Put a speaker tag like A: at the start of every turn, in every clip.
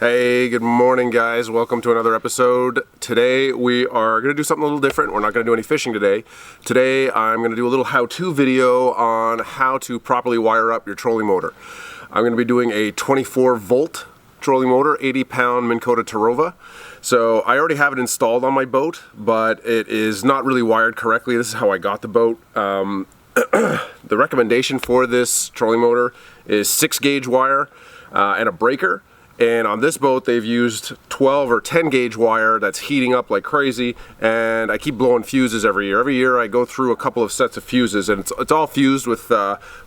A: Hey, good morning guys. Welcome to another episode. Today we are going to do something a little different. We're not going to do any fishing today. Today I'm going to do a little how-to video on how to properly wire up your trolling motor. I'm going to be doing a 24 volt trolling motor, 80-pound Minn Kota Trolling Motor. So I already have it installed on my boat, but it is not really wired correctly. This is how I got the boat. The recommendation for this trolling motor is 6-gauge wire and a breaker. And on this boat they've used 12 or 10 gauge wire that's heating up like crazy, and I keep blowing fuses every year. Every year I go through a couple of sets of fuses, and it's all fused with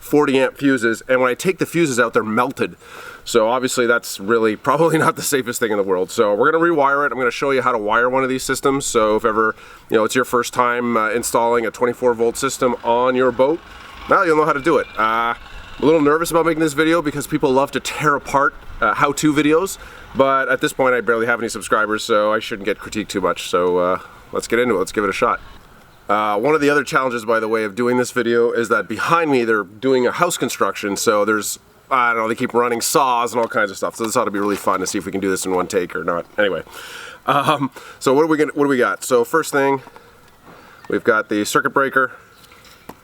A: 40 amp fuses, and when I take the fuses out they're melted. So obviously that's really probably not the safest thing in the world. So we're going to rewire it. I'm going to show you how to wire one of these systems, so if ever it's your first time installing a 24 volt system on your boat, now you'll know how to do it. I'm a little nervous about making this video because people love to tear apart how-to videos, but at this point I barely have any subscribers, so I shouldn't get critiqued too much. So let's get into it. Let's give it a shot. One of the other challenges, by the way, of doing this video is that behind me they're doing a house construction, so there's, I don't know, they keep running saws and all kinds of stuff, so this ought to be really fun to see if we can do this in one take or not. Anyway, so what do we got? So first thing, we've got the circuit breaker.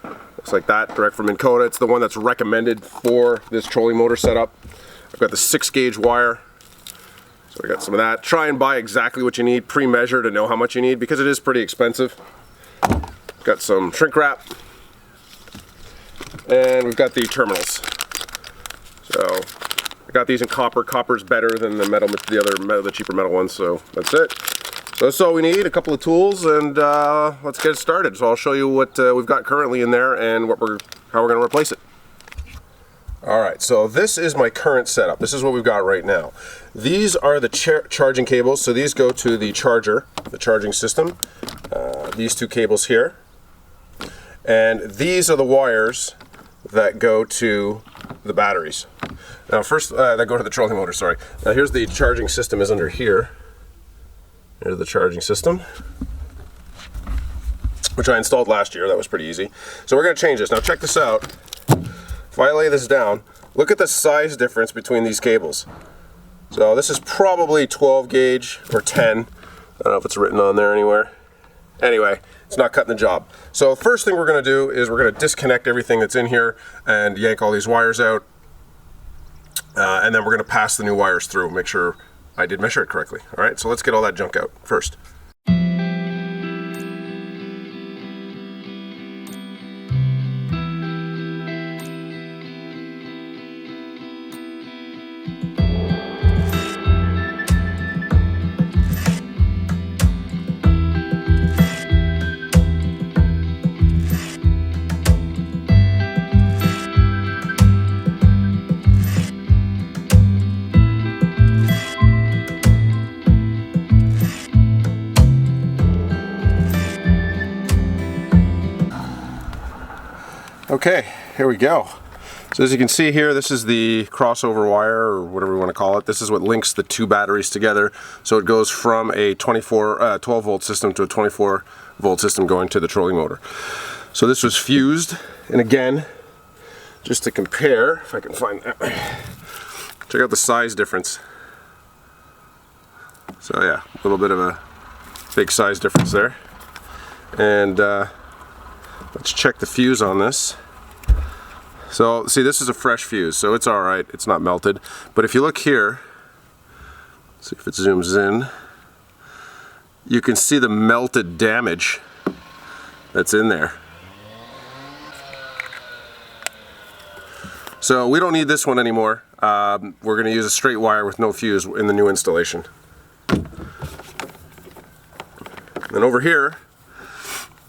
A: Looks like that, direct from Minn Kota. It's the one that's recommended for this trolling motor setup. I've got the 6-gauge wire, so we got some of that. Try and buy exactly what you need, pre-measure to know how much you need, because it is pretty expensive. Got some shrink wrap, and we've got the terminals. So I got these in copper. Copper's better than the metal, the cheaper metal ones. So that's it. So that's all we need, a couple of tools, and let's get started. So I'll show you what we've got currently in there and how we're going to replace it. Alright, so this is my current setup. This is what we've got right now. These are the charging cables, so these go to the charger, the charging system. These two cables here. And these are the wires that go to the batteries. Now first, that go to the trolling motor, sorry. Now here's the charging system is under here. Here's the charging system, which I installed last year. That was pretty easy. So we're going to change this. Now check this out. If I lay this down, look at the size difference between these cables. So this is probably 12 gauge or 10. I don't know if it's written on there anywhere. Anyway, it's not cutting the job. So first thing we're going to do is we're going to disconnect everything that's in here and yank all these wires out. And then we're going to pass the new wires through, make sure I did measure it correctly. All right, so let's get all that junk out first. Okay, here we go. So as you can see here, this is the crossover wire, or whatever we want to call it. This is what links the two batteries together. So it goes from a 12 volt system to a 24 volt system going to the trolling motor. So this was fused, and again, just to compare, if I can find that, check out the size difference. So yeah, a little bit of a big size difference there. And let's check the fuse on this. So see, this is a fresh fuse, so it's alright, it's not melted. But if you look here, see if it zooms in, you can see the melted damage that's in there. So we don't need this one anymore. We're going to use a straight wire with no fuse in the new installation. And over here,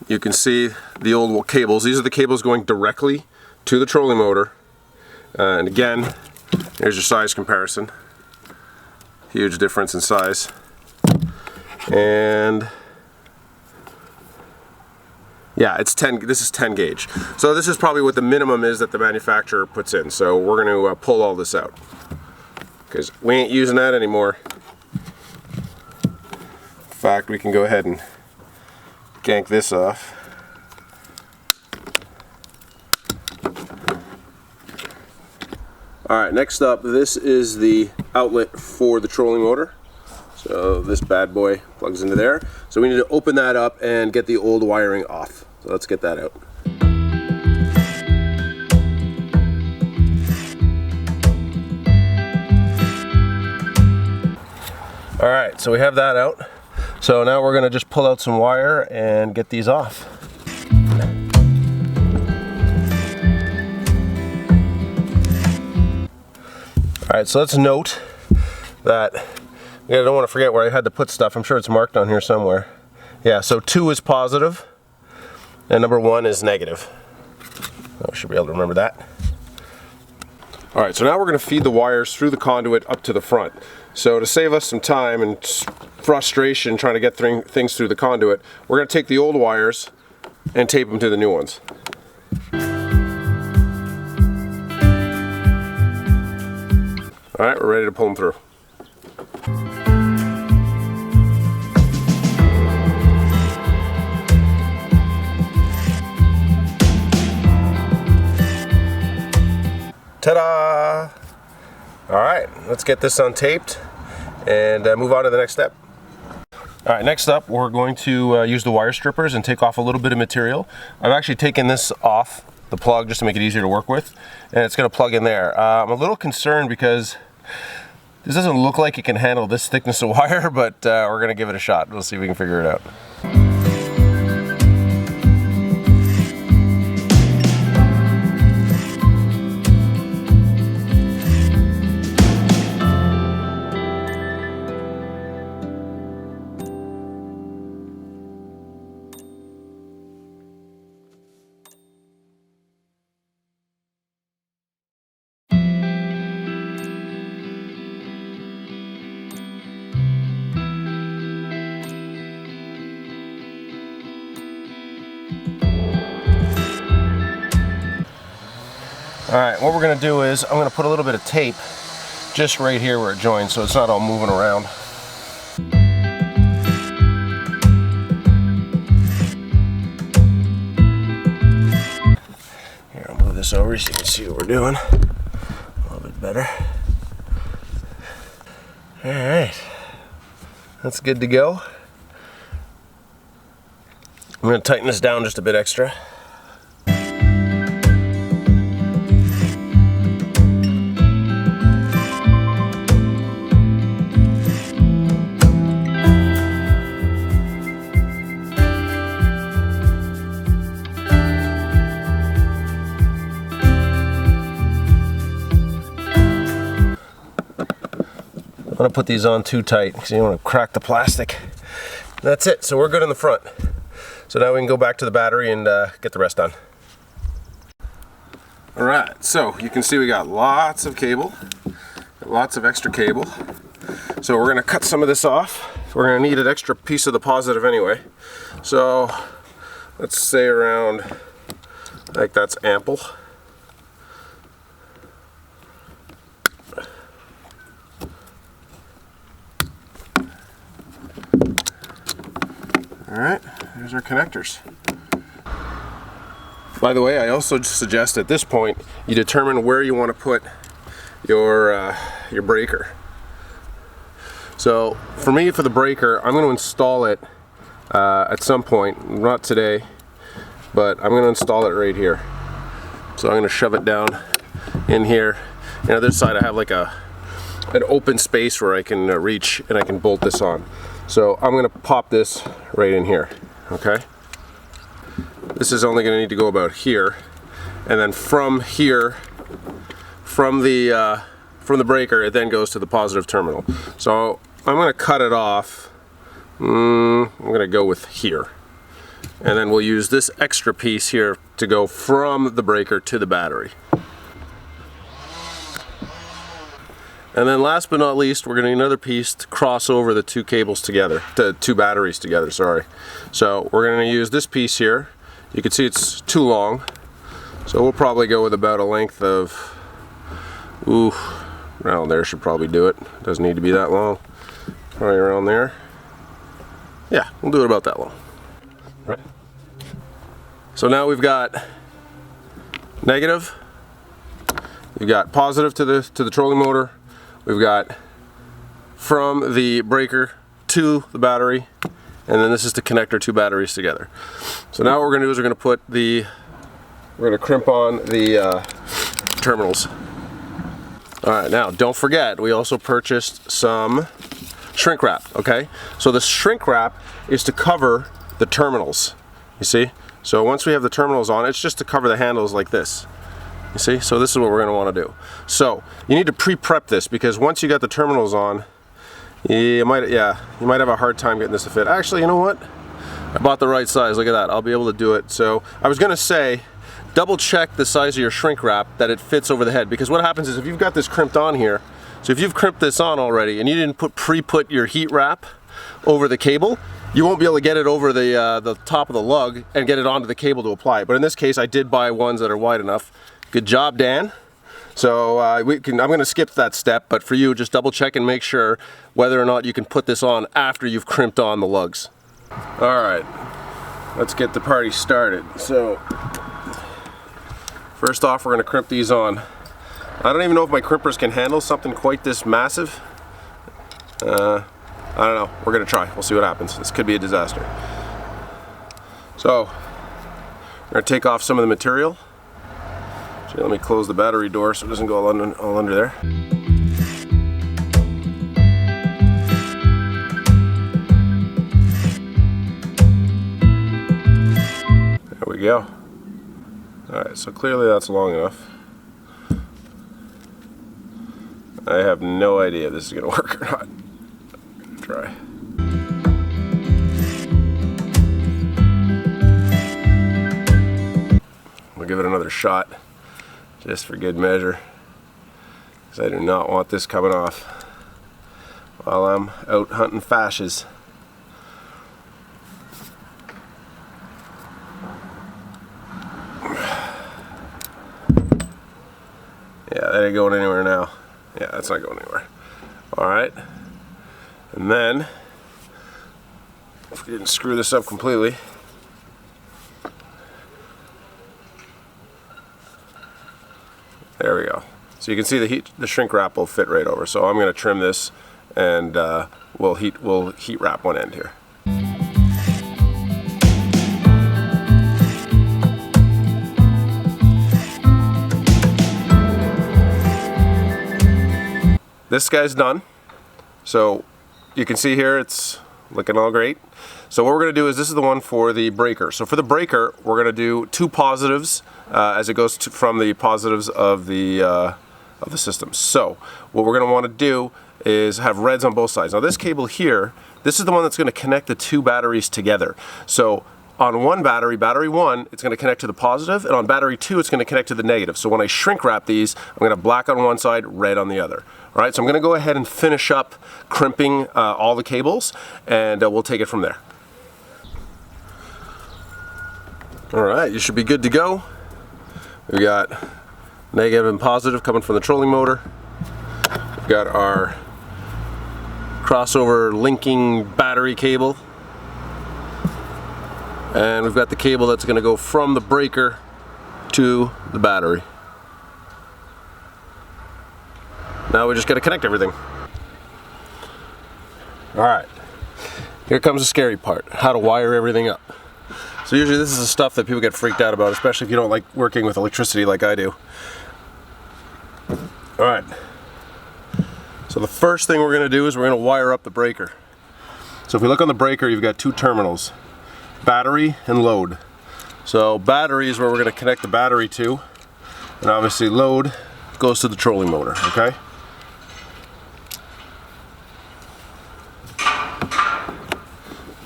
A: you can see the old cables. These are the cables going directly to the trolling motor. And again, there's your size comparison. Huge difference in size. And yeah, it's 10. This is 10 gauge. So this is probably what the minimum is that the manufacturer puts in. So we're going to pull all this out because we ain't using that anymore. In fact, we can go ahead and gank this off. Alright, next up, this is the outlet for the trolling motor. So this bad boy plugs into there. So we need to open that up and get the old wiring off. So let's get that out. Alright, so we have that out. So now we're going to just pull out some wire and get these off. Alright, so let's note that, I don't want to forget where I had to put stuff. I'm sure it's marked on here somewhere. Yeah, so 2 is positive and number 1 is negative. I should be able to remember that. Alright, so now we're going to feed the wires through the conduit up to the front. So to save us some time and frustration trying to get things through the conduit, we're going to take the old wires and tape them to the new ones. Alright, we're ready to pull them through. Ta-da! Alright, let's get this untaped and move on to the next step. Alright, next up we're going to use the wire strippers and take off a little bit of material. I've actually taken this off the plug just to make it easier to work with, and it's going to plug in there. I'm a little concerned because this doesn't look like it can handle this thickness of wire, but we're going to give it a shot. We'll see if we can figure it out. Alright, what we're going to do is I'm going to put a little bit of tape just right here where it joins so it's not all moving around. Here, I'll move this over so you can see what we're doing a little bit better. Alright, that's good to go. I'm going to tighten this down just a bit extra. I want to put these on too tight because you don't want to crack the plastic. That's it, so we're good in the front. So now we can go back to the battery and get the rest done. Alright, so you can see we got lots of cable, lots of extra cable. So we're going to cut some of this off. We're going to need an extra piece of the positive anyway. So let's say around, like that's ample. Alright, here's our connectors. By the way, I also suggest at this point you determine where you want to put your breaker. So for me, for the breaker, I'm going to install it at some point, not today, but I'm going to install it right here. So I'm going to shove it down in here. And on the other side I have like an open space where I can reach and I can bolt this on. So I'm going to pop this right in here, okay? This is only going to need to go about here, and then from here, from the breaker, it then goes to the positive terminal. So I'm going to cut it off. I'm going to go with here, and then we'll use this extra piece here to go from the breaker to the battery. And then last but not least, we're going to need another piece to cross over the two cables together, the two batteries together, sorry. So we're going to use this piece here. You can see it's too long, so we'll probably go with about a length of, around there should probably do it. Doesn't need to be that long. Probably around there. Yeah, we'll do it about that long. Right. So now we've got negative. We've got positive to the trolling motor. We've got from the breaker to the battery, and then this is to connect our two batteries together. So now what we're going to do is we're going to crimp on the terminals. All right, now don't forget, we also purchased some shrink wrap, okay? So the shrink wrap is to cover the terminals, you see? So once we have the terminals on, it's just to cover the handles like this. You see? So this is what we're going to want to do. So you need to pre-prep this, because once you got the terminals on, you might have a hard time getting this to fit. Actually, you know what? I bought the right size. Look at that. I'll be able to do it. So I was going to say, double check the size of your shrink wrap, that it fits over the head, because what happens is if you've got this crimped on here, so if you've crimped this on already and you didn't pre-put your heat wrap over the cable, you won't be able to get it over the top of the lug and get it onto the cable to apply it. But in this case, I did buy ones that are wide enough. Good job, Dan. So I'm going to skip that step, but for you, just double check and make sure whether or not you can put this on after you've crimped on the lugs. All right, let's get the party started. So first off, we're going to crimp these on. I don't even know if my crimpers can handle something quite this massive. I don't know. We're going to try. We'll see what happens. This could be a disaster. So we're going to take off some of the material. Let me close the battery door so it doesn't go all under there. There we go. Alright, so clearly that's long enough. I have no idea if this is going to work or not. I'm going to try. We'll give it another shot, just for good measure, because I do not want this coming off while I'm out hunting fashes. Yeah, that ain't going anywhere now. Yeah, that's not going anywhere. Alright, and then, if we didn't screw this up completely, there we go. So you can see the shrink wrap will fit right over. So I'm going to trim this, and we'll heat wrap one end here. This guy's done. So you can see here it's looking all great. So what we're going to do is, this is the one for the breaker. So for the breaker, we're going to do two positives as it goes from the positives of the system. So what we're going to want to do is have reds on both sides. Now this cable here, this is the one that's going to connect the two batteries together. So on one battery, battery 1, it's going to connect to the positive, and on battery 2, it's going to connect to the negative. So when I shrink wrap these, I'm going to have black on one side, red on the other. All right, so I'm going to go ahead and finish up crimping all the cables, and we'll take it from there. All right, you should be good to go. We've got negative and positive coming from the trolling motor. We've got our crossover linking battery cable. And we've got the cable that's going to go from the breaker to the battery. Now we just got to connect everything. Alright, here comes the scary part, how to wire everything up. So usually this is the stuff that people get freaked out about, especially if you don't like working with electricity like I do. Alright, so the first thing we're going to do is we're going to wire up the breaker. So if we look on the breaker, you've got two terminals, battery and load. So battery is where we're going to connect the battery to, and obviously load goes to the trolling motor, okay?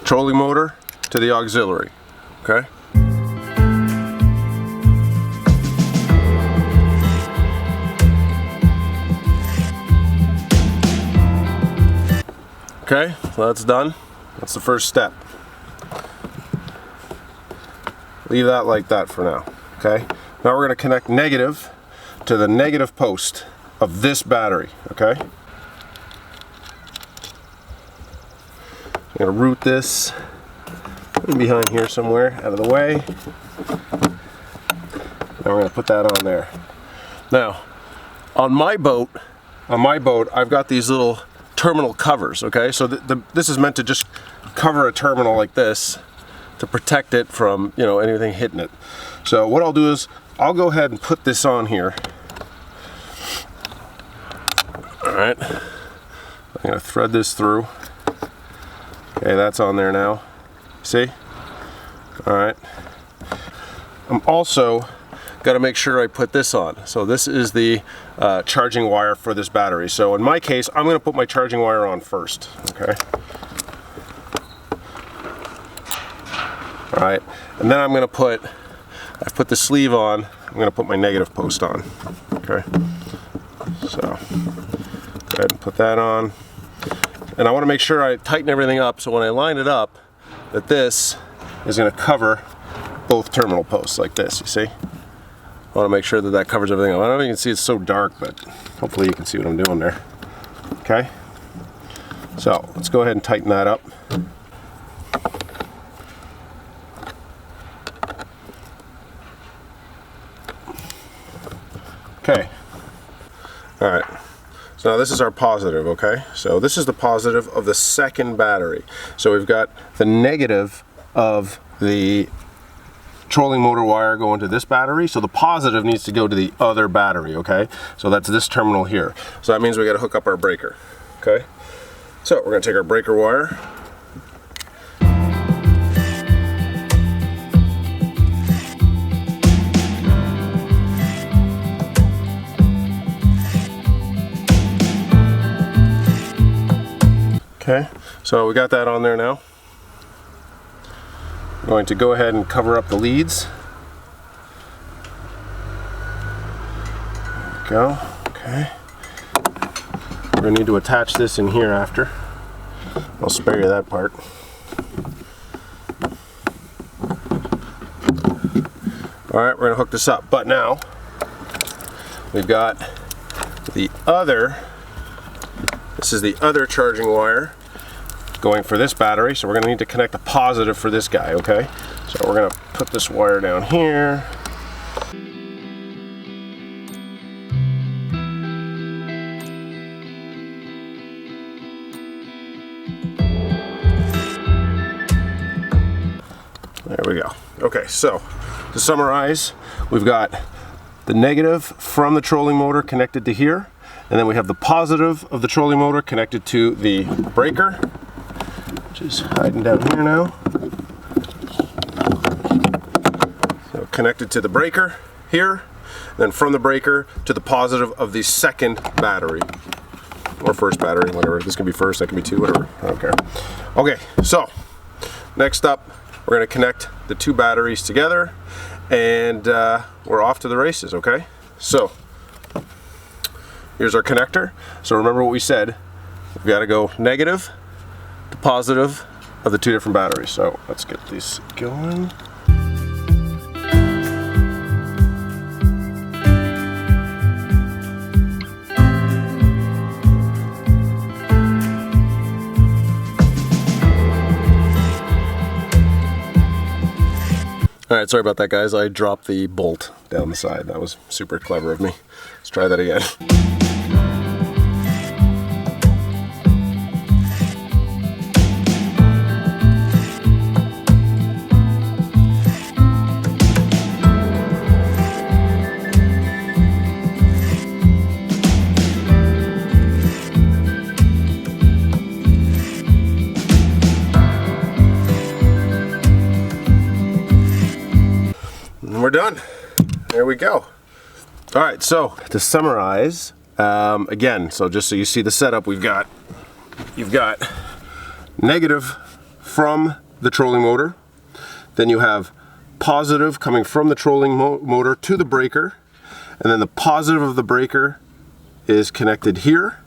A: Trolling motor to the auxiliary, okay? Okay, so that's done. That's the first step. Leave that like that for now, okay? Now we're going to connect negative to the negative post of this battery, okay? I'm going to route this behind here somewhere, out of the way. Now we're going to put that on there. Now, On my boat, I've got these little terminal covers, okay? So this is meant to just cover a terminal like this to protect it from, you know, anything hitting it. So what I'll do is I'll go ahead and put this on here. All right, I'm gonna thread this through. Okay, that's on there now. See? All right. I'm also got to make sure I put this on. So this is the charging wire for this battery. So in my case, I'm going to put my charging wire on first. Okay. All right, and then I'm going to put, I've put the sleeve on, I'm going to put my negative post on. Okay. So go ahead and put that on. And I want to make sure I tighten everything up so when I line it up, that this is going to cover both terminal posts like this, you see? I want to make sure that that covers everything up. I don't know if you can see, it's so dark, but hopefully you can see what I'm doing there. Okay? So let's go ahead and tighten that up. Okay. All right. So now this is our positive, okay? So this is the positive of the second battery. So we've got the negative of the trolling motor wire going to this battery, so the positive needs to go to the other battery, okay? So that's this terminal here. So that means we got to hook up our breaker, okay? So we're going to take our breaker wire. Okay, so we got that on there now. I'm going to go ahead and cover up the leads. There we go. Okay. We're going to need to attach this in here after. I'll spare you that part. Alright, we're going to hook this up. But now, we've got the other, this is the other charging wire going for this battery, so we're going to need to connect the positive for this guy, okay? So we're going to put this wire down here. There we go. Okay, so to summarize, we've got the negative from the trolling motor connected to here, and then we have the positive of the trolling motor connected to the breaker, which is hiding down here now. So connected to the breaker here, then from the breaker to the positive of the second battery, or first battery, whatever. This can be first, that can be two, whatever, I don't care. Okay, so next up, we're going to connect the two batteries together, and we're off to the races, okay? So here's our connector. So remember what we said, we've got to go negative to positive of the two different batteries. So let's get these going. Alright, sorry about that guys, I dropped the bolt down the side. That was super clever of me. Let's try that again. We're done. There we go. All right, so to summarize, again, so just so you see the setup, you've got negative from the trolling motor, then you have positive coming from the trolling motor to the breaker, and then the positive of the breaker is connected here,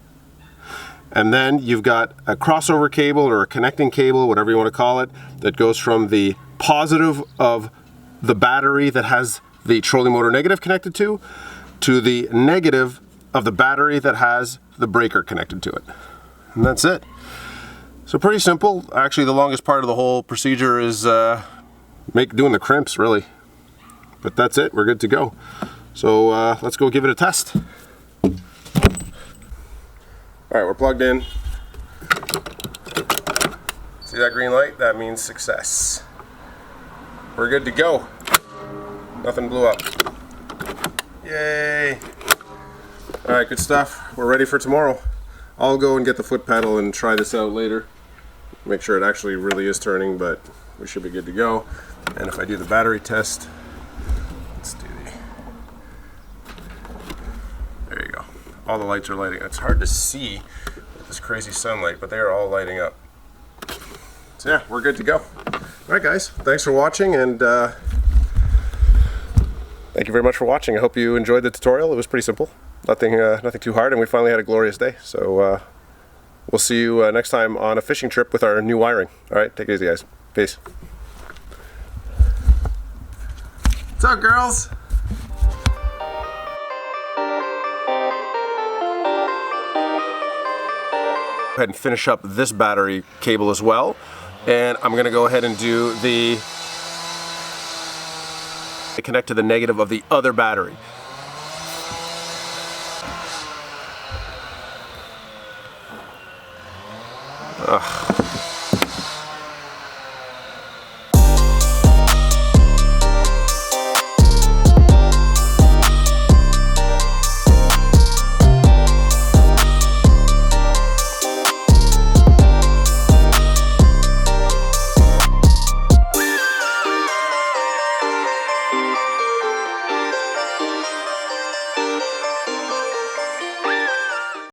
A: and then you've got a crossover cable or a connecting cable, whatever you want to call it, that goes from the positive of the battery that has the trolling motor negative connected to the negative of the battery that has the breaker connected to it. And that's it. So pretty simple. Actually, the longest part of the whole procedure is doing the crimps, really. But that's it. We're good to go. So let's go give it a test. All right, we're plugged in. See that green light? That means success. We're good to go. Nothing blew up. Yay. All right, good stuff. We're ready for tomorrow. I'll go and get the foot pedal and try this out later. Make sure it actually really is turning, but we should be good to go. And if I do the battery test, let's do there you go. All the lights are lighting. It's hard to see with this crazy sunlight, but they are all lighting up. So yeah, we're good to go. All right, guys, thanks for watching, and thank you very much for watching. I hope you enjoyed the tutorial. It was pretty simple. Nothing too hard, and we finally had a glorious day. So we'll see you next time on a fishing trip with our new wiring. All right, take it easy, guys. Peace. What's up, girls? Go ahead and finish up this battery cable as well, and I'm going to go ahead and do the connect to the negative of the other battery.